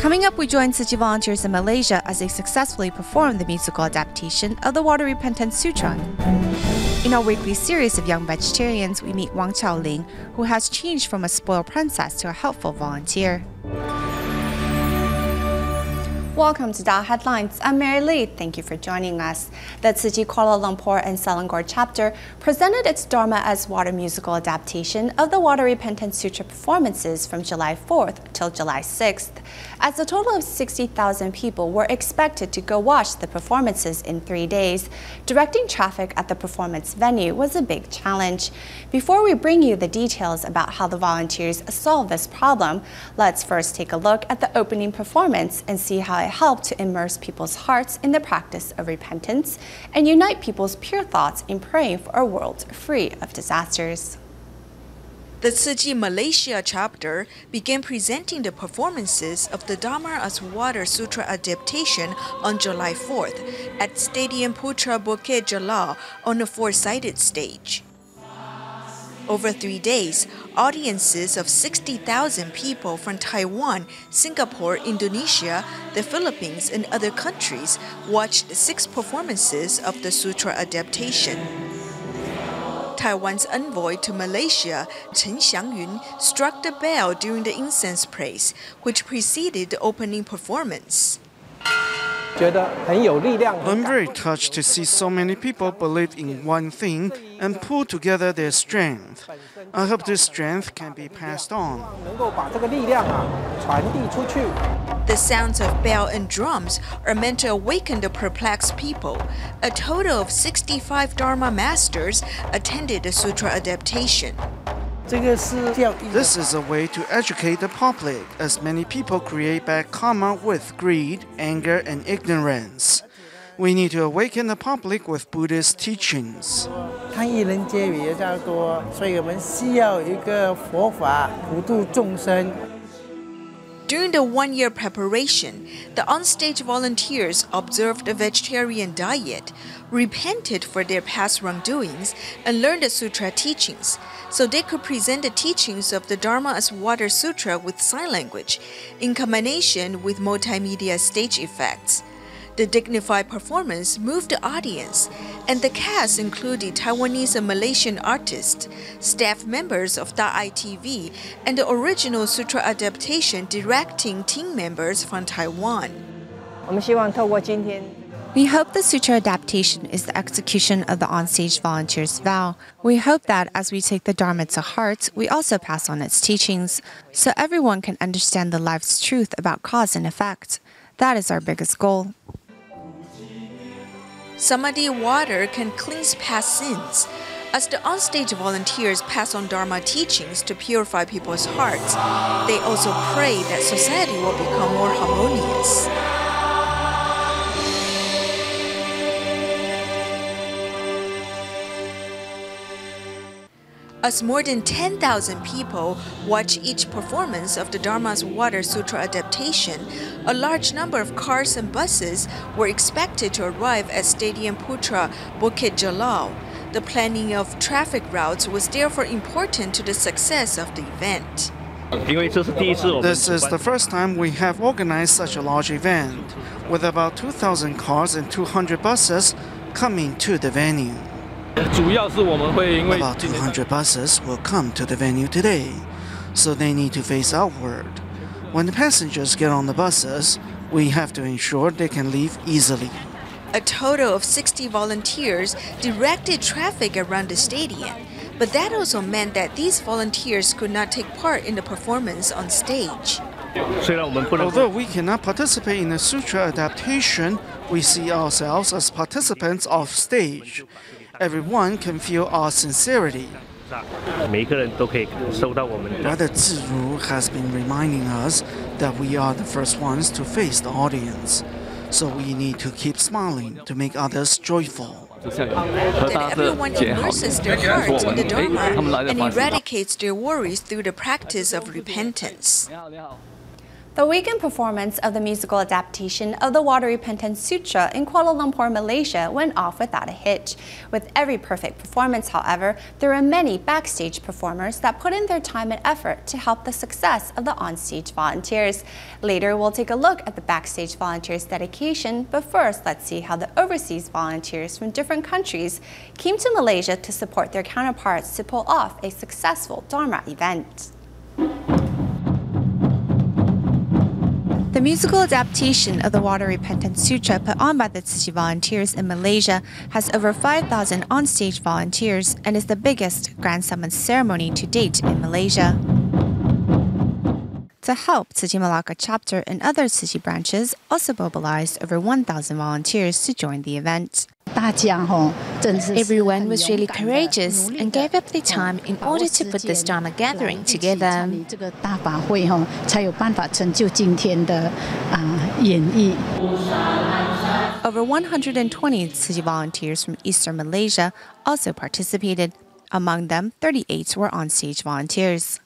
Coming up, we join Tzu Chi volunteers in Malaysia as they successfully perform the musical adaptation of the Water Repentance Sutra. In our weekly series of Young Vegetarians, we meet Wang Qiaoling, who has changed from a spoiled princess to a helpful volunteer. Welcome to DaAi Headlines. I'm Mary Lee. Thank you for joining us. The Tzu Chi Kuala Lumpur and Selangor chapter presented its Dharma as Water musical adaptation of the Water Repentance Sutra performances from July 4th till July 6th. As a total of 60,000 people were expected to go watch the performances in 3 days, directing traffic at the performance venue was a big challenge. Before we bring you the details about how the volunteers solved this problem, let's first take a look at the opening performance and see how it helped to immerse people's hearts in the practice of repentance and unite people's pure thoughts in praying for a world free of disasters. The Tzu Chi Malaysia chapter began presenting the performances of the Dharma as Water Sutra adaptation on July 4th at Stadium Putra Bukit Jalil on a four-sided stage. Over 3 days, audiences of 60,000 people from Taiwan, Singapore, Indonesia, the Philippines, and other countries watched 6 performances of the sutra adaptation. Taiwan's envoy to Malaysia, Chen Xiangyun, struck the bell during the incense praise, which preceded the opening performance. I'm very touched to see so many people believe in one thing and pull together their strength. I hope this strength can be passed on. The sounds of bell and drums are meant to awaken the perplexed people. A total of 65 Dharma masters attended the sutra adaptation. This is a way to educate the public, as many people create bad karma with greed, anger, and ignorance. We need to awaken the public with Buddhist teachings. During the one-year preparation, the onstage volunteers observed a vegetarian diet, repented for their past wrongdoings, and learned the sutra teachings, so they could present the teachings of the Dharma as Water Sutra with sign language, in combination with multimedia stage effects. The dignified performance moved the audience, and the cast included Taiwanese and Malaysian artists, staff members of DaAi TV, and the original sutra adaptation directing team members from Taiwan. We hope the sutra adaptation is the execution of the onstage volunteers' vow. We hope that as we take the Dharma to heart, we also pass on its teachings, so everyone can understand the life's truth about cause and effect. That is our biggest goal. Samadhi water can cleanse past sins. As the onstage volunteers pass on Dharma teachings to purify people's hearts, they also pray that society will become more harmonious. As more than 10,000 people watch each performance of the Dharma's Water Sutra adaptation, a large number of cars and buses were expected to arrive at Stadium Putra Bukit Jalil. The planning of traffic routes was therefore important to the success of the event. This is the first time we have organized such a large event, with about 2,000 cars and 200 buses coming to the venue. About 200 buses will come to the venue today, so they need to face outward. When the passengers get on the buses, we have to ensure they can leave easily. A total of 60 volunteers directed traffic around the stadium, but that also meant that these volunteers could not take part in the performance on stage. Although we cannot participate in the sutra adaptation, we see ourselves as participants off stage. Everyone can feel our sincerity. Brother Tzu has been reminding us that we are the first ones to face the audience, so we need to keep smiling to make others joyful. That everyone immerses their hearts in the Dharma and eradicates their worries through the practice of repentance. The weekend performance of the musical adaptation of the Water Repentance Sutra in Kuala Lumpur, Malaysia went off without a hitch. With every perfect performance, however, there are many backstage performers that put in their time and effort to help the success of the onstage volunteers. Later, we'll take a look at the backstage volunteers' dedication, but first, let's see how the overseas volunteers from different countries came to Malaysia to support their counterparts to pull off a successful Dharma event. The musical adaptation of the Water Repentance Sutra put on by the Tzu Chi volunteers in Malaysia has over 5,000 onstage volunteers and is the biggest Grand Summons ceremony to date in Malaysia. To help, Tzu Chi Malacca chapter and other Tzu Chi branches also mobilized over 1,000 volunteers to join the event. Everyone was really courageous and gave up their time in order to put this Dharma gathering together. Over 120 Tzu Chi volunteers from Eastern Malaysia also participated. Among them, 38 were onstage volunteers.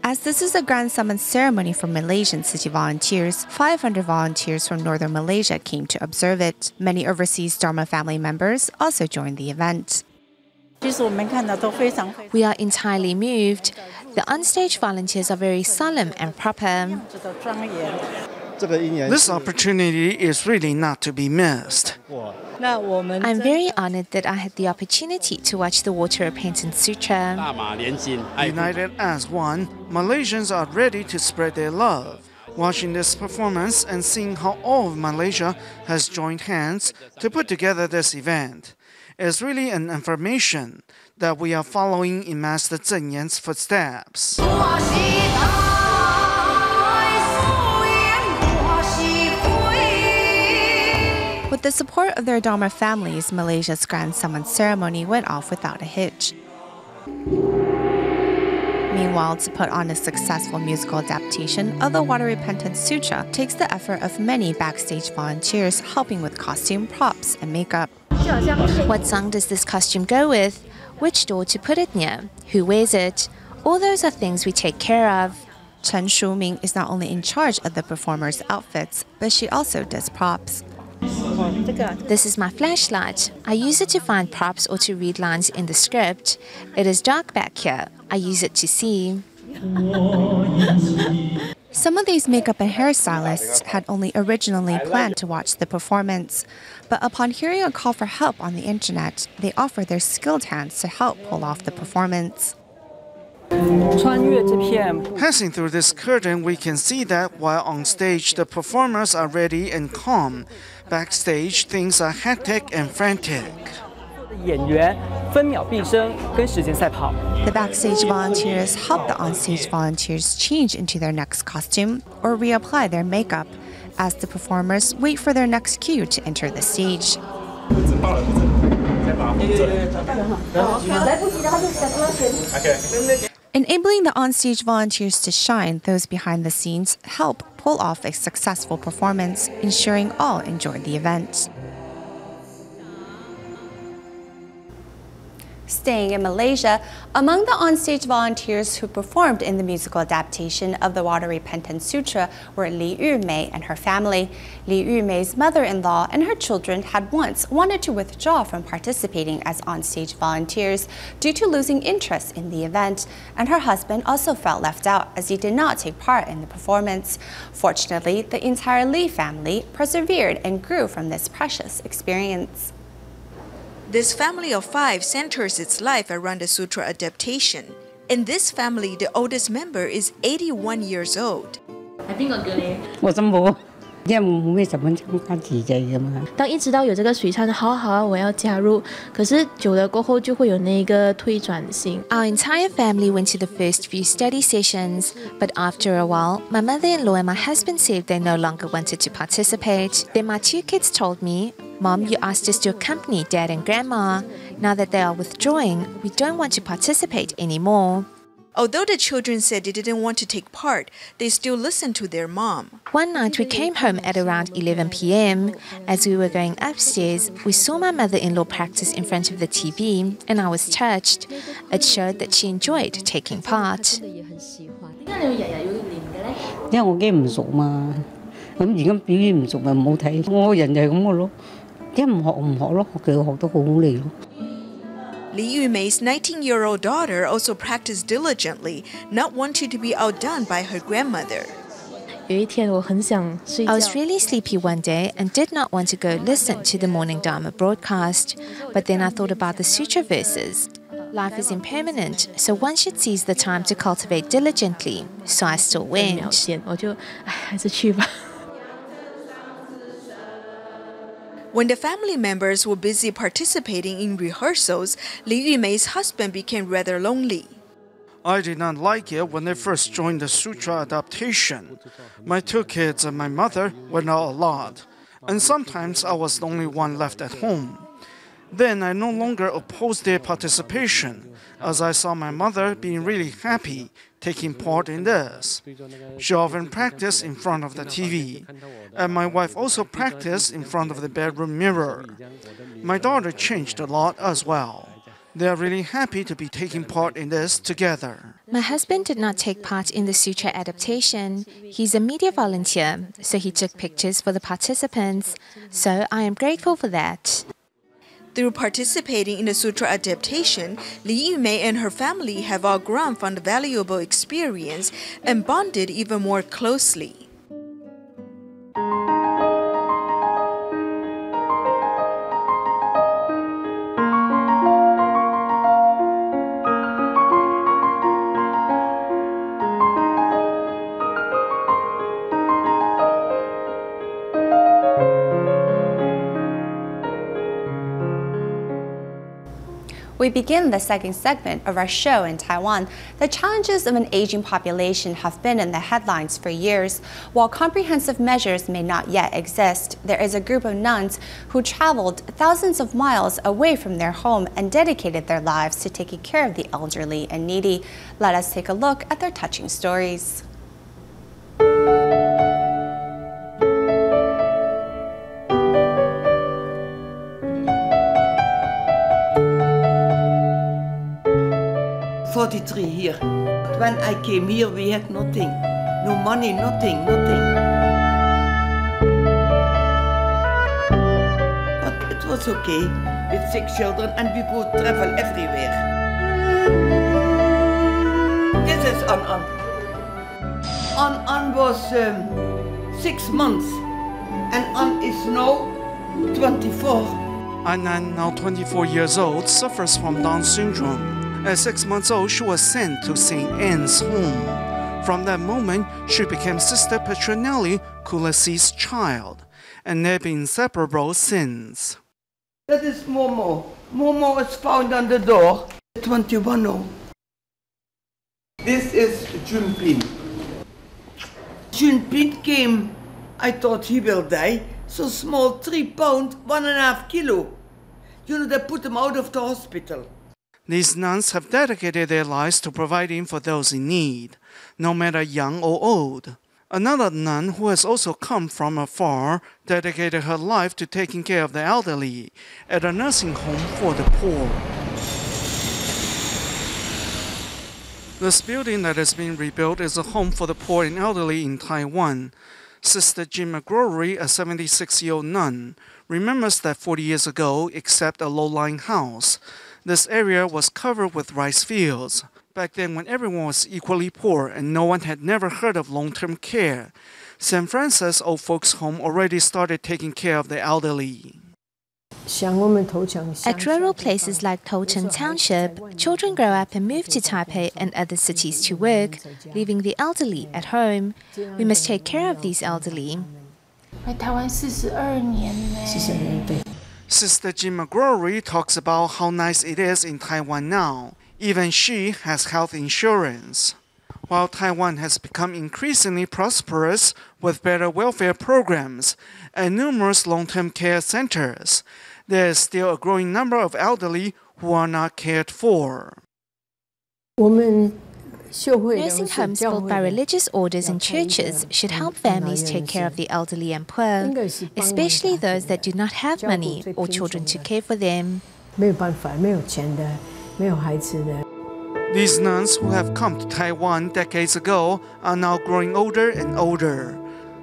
As this is a Grand Summons ceremony for Malaysian Tzu Chi volunteers, 500 volunteers from northern Malaysia came to observe it. Many overseas Dharma family members also joined the event. We are entirely moved. The onstage volunteers are very solemn and proper. This opportunity is really not to be missed. I'm very honored that I had the opportunity to watch the Water Repentance Sutra. United as one, Malaysians are ready to spread their love. Watching this performance and seeing how all of Malaysia has joined hands to put together this event is really an affirmation that we are following in Master Zhen Yan's footsteps. With the support of their Dharma families, Malaysia's Grand Summons ceremony went off without a hitch. Meanwhile, to put on a successful musical adaptation of the Water Repentance Sutra takes the effort of many backstage volunteers helping with costume, props, and makeup. What song does this costume go with? Which door to put it near? Who wears it? All those are things we take care of. Chen Shuming is not only in charge of the performers' outfits, but she also does props. This is my flashlight. I use it to find props or to read lines in the script. It is dark back here. I use it to see. Some of these makeup and hairstylists had only originally planned to watch the performance, but upon hearing a call for help on the internet, they offered their skilled hands to help pull off the performance. Passing through this curtain, we can see that while on stage the performers are ready and calm, backstage things are hectic and frantic. The backstage volunteers help the onstage volunteers change into their next costume or reapply their makeup as the performers wait for their next cue to enter the stage. Enabling the onstage volunteers to shine, those behind the scenes help pull off a successful performance, ensuring all enjoyed the event. Staying in Malaysia, among the onstage volunteers who performed in the musical adaptation of the Water Repentance Sutra were Li Yumei and her family. Li Yumei's mother-in-law and her children had once wanted to withdraw from participating as onstage volunteers due to losing interest in the event, and her husband also felt left out as he did not take part in the performance. Fortunately, the entire Li family persevered and grew from this precious experience. This family of 5 centers its life around the sutra adaptation. In this family, the oldest member is 81 years old. 当一直到有这个水懺，好好啊，我要加入。可是久了过后，就会有那个退转性。 Our entire family went to the first few study sessions, but after a while, my mother-in-law and my husband said they no longer wanted to participate. Then my 2 kids told me, "Mom, you asked us to accompany Dad and Grandma. Now that they are withdrawing, we don't want to participate anymore." Although the children said they didn't want to take part, they still listened to their mom. One night we came home at around 11 p.m. As we were going upstairs, we saw my mother-in-law practice in front of the TV, and I was touched. It showed that she enjoyed taking part. 因為我驚唔熟嘛，咁而家表演唔熟咪唔好睇。我個人就係咁嘅咯，一唔學咯，學佢學得好好嚟咯。 Li Yumei's 19-year-old daughter also practiced diligently, not wanting to be outdone by her grandmother. 有一天我很想睡觉。 I was really sleepy one day and did not want to go listen to the morning Dharma broadcast, but then I thought about the sutra verses. Life is impermanent, so one should seize the time to cultivate diligently, so I still went. 我就还是去吧。 When the family members were busy participating in rehearsals, Li Yumei's husband became rather lonely. I did not like it when I first joined the sutra adaptation. My 2 kids and my mother went out a lot, and sometimes I was the only one left at home. Then I no longer opposed their participation, as I saw my mother being really happy taking part in this. She often practiced in front of the TV, and my wife also practiced in front of the bedroom mirror. My daughter changed a lot as well. They are really happy to be taking part in this together. My husband did not take part in the sutra adaptation. He's a media volunteer, so he took pictures for the participants. So I am grateful for that. Through participating in the sutra adaptation, Li Yumei and her family have outgrown from the valuable experience and bonded even more closely. We begin the second segment of our show in Taiwan. The challenges of an aging population have been in the headlines for years. While comprehensive measures may not yet exist, there is a group of nuns who traveled thousands of miles away from their home and dedicated their lives to taking care of the elderly and needy. Let us take a look at their touching stories. Here. When I came here, we had nothing. No money, nothing. But it was okay with 6 children, and we could travel everywhere. This is An. An was 6 months, and An is now 24. Anan, now 24 years old, suffers from Down syndrome. At 6 months old, she was sent to St. Anne's home. From that moment, she became Sister Petronelli Kulasi's child, and they've been inseparable since. That is Momo. Momo was found on the door. 21 now. This is Junpin. Junpin came. I thought he will die. So small, 3 pounds, 1.5 kilo. You know, they put him out of the hospital. These nuns have dedicated their lives to providing for those in need, no matter young or old. Another nun who has also come from afar dedicated her life to taking care of the elderly at a nursing home for the poor. This building that is being rebuilt is a home for the poor and elderly in Taiwan. Sister Jim McGrory, a 76-year-old nun, remembers that 40 years ago, except a low-lying house, this area was covered with rice fields. Back then, when everyone was equally poor and no one had never heard of long-term care, St. Francis Old Folks Home already started taking care of the elderly. At rural places like Tochen Township, children grow up and move to Taipei and other cities to work, leaving the elderly at home. We must take care of these elderly. Sister Jim McGrory talks about how nice it is in Taiwan now. Even she has health insurance. While Taiwan has become increasingly prosperous with better welfare programs and numerous long-term care centers, there is still a growing number of elderly who are not cared for. Nursing homes built by religious orders and churches should help families take care of the elderly and poor, especially those that do not have money or children to care for them. These nuns who have come to Taiwan decades ago are now growing older and older.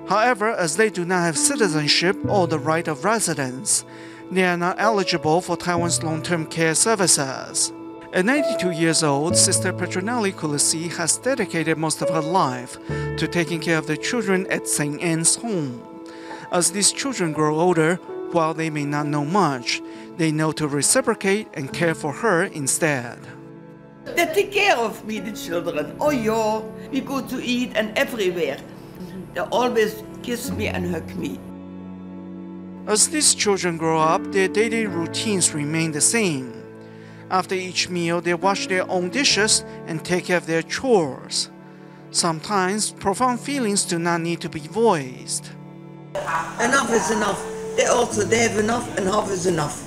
However, as they do not have citizenship or the right of residence, they are not eligible for Taiwan's long-term care services. At 92 years old, Sister Petronelli Kulasi has dedicated most of her life to taking care of the children at St. Anne's home. As these children grow older, while they may not know much, they know to reciprocate and care for her instead. They take care of me, the children. Oh yeah, we go to eat and everywhere. They always kiss me and hug me. As these children grow up, their daily routines remain the same. After each meal, they wash their own dishes and take care of their chores. Sometimes, profound feelings do not need to be voiced. Enough is enough. They have enough and half is enough.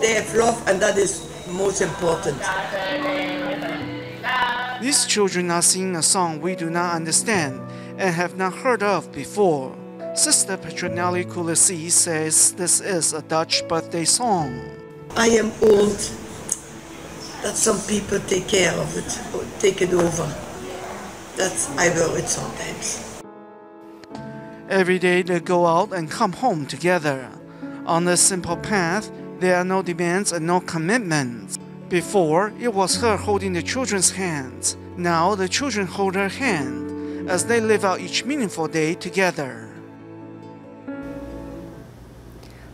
They have love and that is most important. These children are singing a song we do not understand and have not heard of before. Sister Petronelli Kulasi says this is a Dutch birthday song. I am old. That some people take care of it, or take it over. That's I worry sometimes. Every day they go out and come home together. On this simple path, there are no demands and no commitments. Before, it was her holding the children's hands. Now the children hold her hand as they live out each meaningful day together.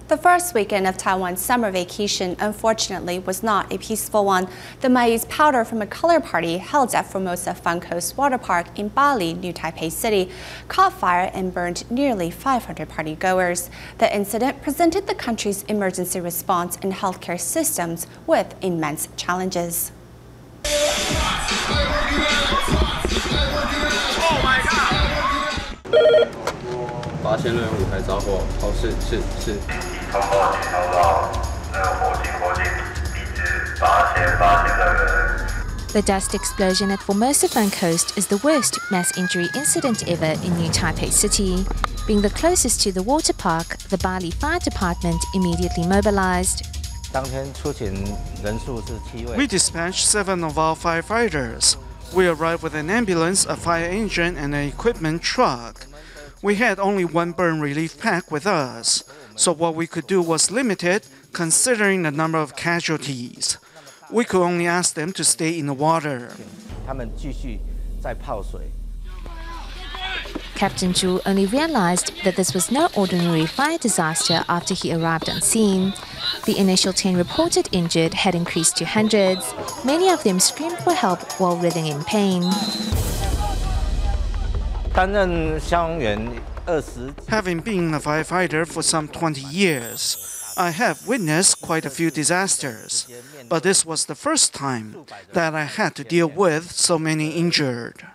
The first weekend of Taiwan's summer vacation, unfortunately, was not a peaceful one. The maize powder from a color party held at Formosa Fun Coast Water Park in Bali, New Taipei City, caught fire and burned nearly 500 partygoers. The incident presented the country's emergency response and healthcare systems with immense challenges. The dust explosion at Formosa Fun Coast is the worst mass injury incident ever in New Taipei City. Being the closest to the water park, the Bali Fire Department immediately mobilized. We dispatched 7 of our firefighters. We arrived with an ambulance, a fire engine, and an equipment truck. We had only one burn relief pack with us, so what we could do was limited considering the number of casualties. We could only ask them to stay in the water. Captain Zhu only realized that this was no ordinary fire disaster after he arrived on scene. The initial 10 reported injured had increased to hundreds. Many of them screamed for help while writhing in pain. Having been a firefighter for some 20 years, I have witnessed quite a few disasters, but this was the first time that I had to deal with so many injured.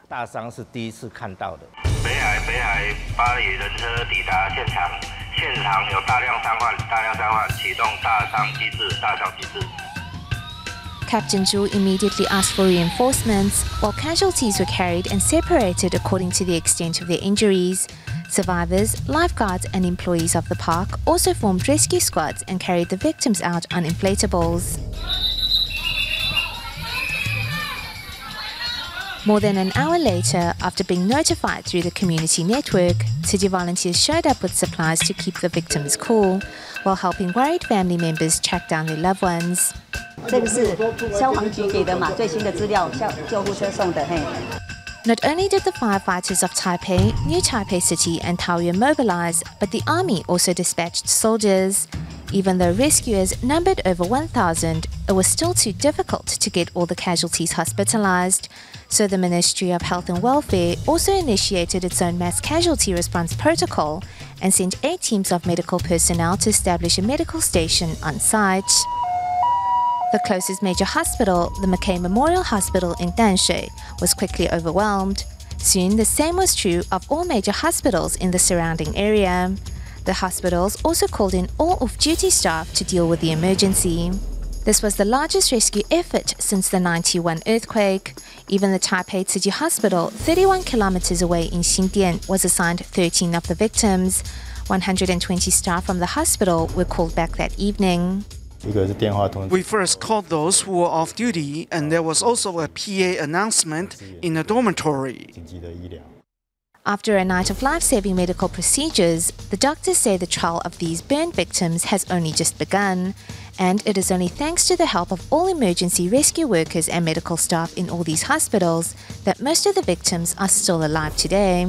Captain Zhu immediately asked for reinforcements, while casualties were carried and separated according to the extent of their injuries. Survivors, lifeguards and employees of the park also formed rescue squads and carried the victims out on inflatables. More than an hour later, after being notified through the community network, Tzu Chi volunteers showed up with supplies to keep the victims cool, while helping worried family members track down their loved ones. Not only did the firefighters of Taipei, New Taipei City and Taoyuan mobilize, but the army also dispatched soldiers. Even though rescuers numbered over 1,000, it was still too difficult to get all the casualties hospitalized. So the Ministry of Health and Welfare also initiated its own mass casualty response protocol and sent 8 teams of medical personnel to establish a medical station on site. The closest major hospital, the Mackay Memorial Hospital in Danshui, was quickly overwhelmed. Soon, the same was true of all major hospitals in the surrounding area. The hospitals also called in all off-duty staff to deal with the emergency. This was the largest rescue effort since the 91 earthquake. Even the Taipei Tzu Chi Hospital, 31 kilometers away in Xindian, was assigned 13 of the victims. 120 staff from the hospital were called back that evening. We first called those who were off duty, and there was also a PA announcement in the dormitory. After a night of life-saving medical procedures, the doctors say the trial of these burn victims has only just begun, and it is only thanks to the help of all emergency rescue workers and medical staff in all these hospitals that most of the victims are still alive today.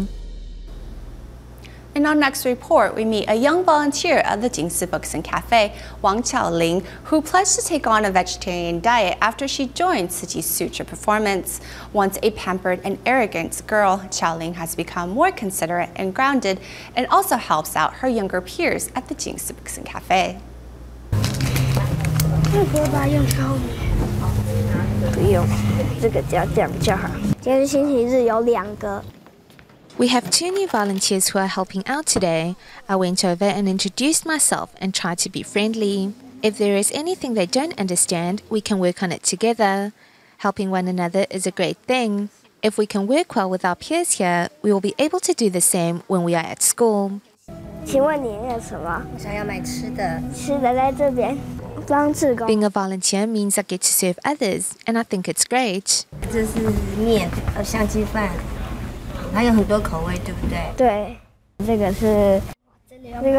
In our next report, we meet a young volunteer at the Jingsi Books and Cafe, Wang Qiaoling, who pledged to take on a vegetarian diet after she joined Tzu Chi's Sutra performance. Once a pampered and arrogant girl, Qiaoling has become more considerate and grounded and also helps out her younger peers at the Jingsi Books and Cafe. 不用烧米，不用，这个这样比较好。今天是星期日，有2个。 We have 2 new volunteers who are helping out today. I went over and introduced myself and tried to be friendly. If there is anything they don't understand, we can work on it together. Helping one another is a great thing. If we can work well with our peers here, we will be able to do the same when we are at school. 请问你要什么？我想要买吃的。吃的在这边，帮志工。 Being a volunteer means I get to serve others, and I think it's great. 这是面，香鸡饭。 还有很多口味，对不对？对，这个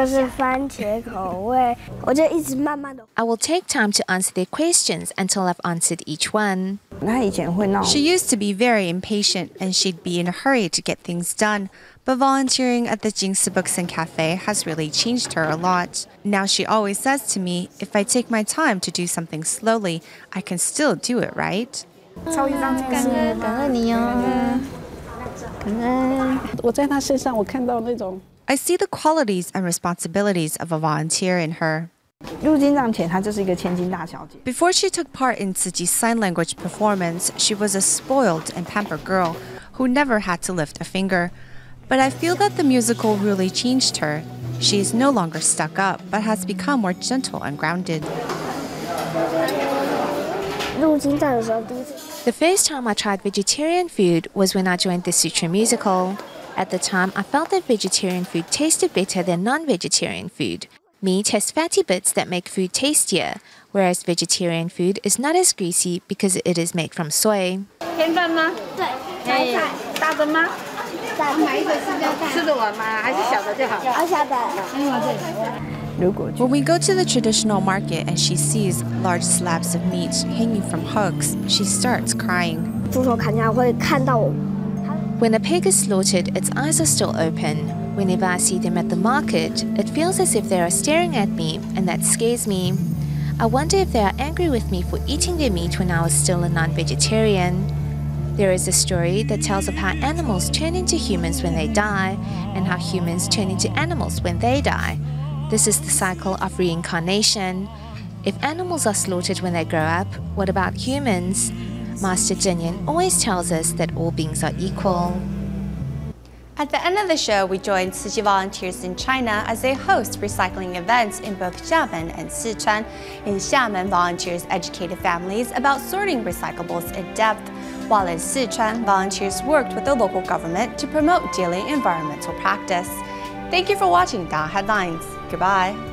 是番茄口味，我就一直慢慢的。I will take time to answer their questions until I've answered each one. 他以前会闹。 She used to be very impatient and she'd be in a hurry to get things done. But volunteering at the Jingsi Books and Cafe has really changed her a lot. Now she always says to me, if I take my time to do something slowly, I can still do it, right? 抽一张感恩，感恩你哦。 我在他身上，我看到那种。 I see the qualities and responsibilities of a volunteer in her. 入金藏前，她就是一个千金大小姐。 Before she took part in Tzu Chi's sign language performance, she was a spoiled and pampered girl who never had to lift a finger. But I feel that the musical really changed her. She is no longer stuck up, but has become more gentle and grounded. 入金藏的时候，第一次。 The first time I tried vegetarian food was when I joined the Sutra musical. At the time, I felt that vegetarian food tasted better than non-vegetarian food. Meat has fatty bits that make food tastier, whereas vegetarian food is not as greasy because it is made from soy. 天饭吗？对，大的吗？大的。买一个塑料袋。吃得完吗？还是小的就好？小的。When we go to the traditional market and she sees large slabs of meat hanging from hooks, she starts crying. 猪头砍下来会看到我。 When a pig is slaughtered, its eyes are still open. Whenever I see them at the market, it feels as if they are staring at me, and that scares me. I wonder if they are angry with me for eating their meat when I was still a non-vegetarian. There is a story that tells of how animals turn into humans when they die, and how humans turn into animals when they die. This is the cycle of reincarnation. If animals are slaughtered when they grow up, what about humans? Master Zhenyan always tells us that all beings are equal. At the end of the show, we join Tzu Chi volunteers in China as they host recycling events in both Xiamen and Sichuan. In Xiamen, volunteers educated families about sorting recyclables in depth, while in Sichuan, volunteers worked with the local government to promote daily environmental practice. Thank you for watching DaAi Headlines. Goodbye.